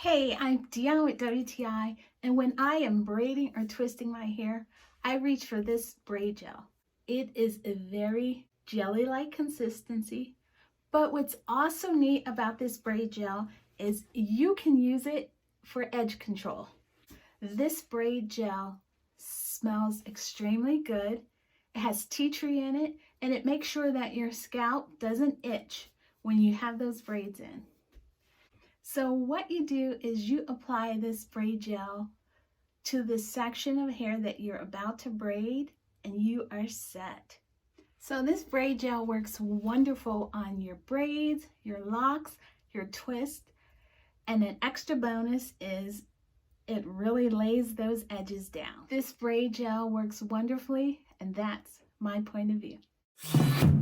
Hey, I'm Deanna with WTI, and when I am braiding or twisting my hair, I reach for this braid gel. It is a very jelly-like consistency, but what's also neat about this braid gel is you can use it for edge control. This braid gel smells extremely good. It has tea tree in it, and it makes sure that your scalp doesn't itch when you have those braids in. So what you do is you apply this braid gel to the section of hair that you're about to braid, and you are set. So this braid gel works wonderful on your braids, your locks, your twists, and an extra bonus is it really lays those edges down. This braid gel works wonderfully, and that's my point of view.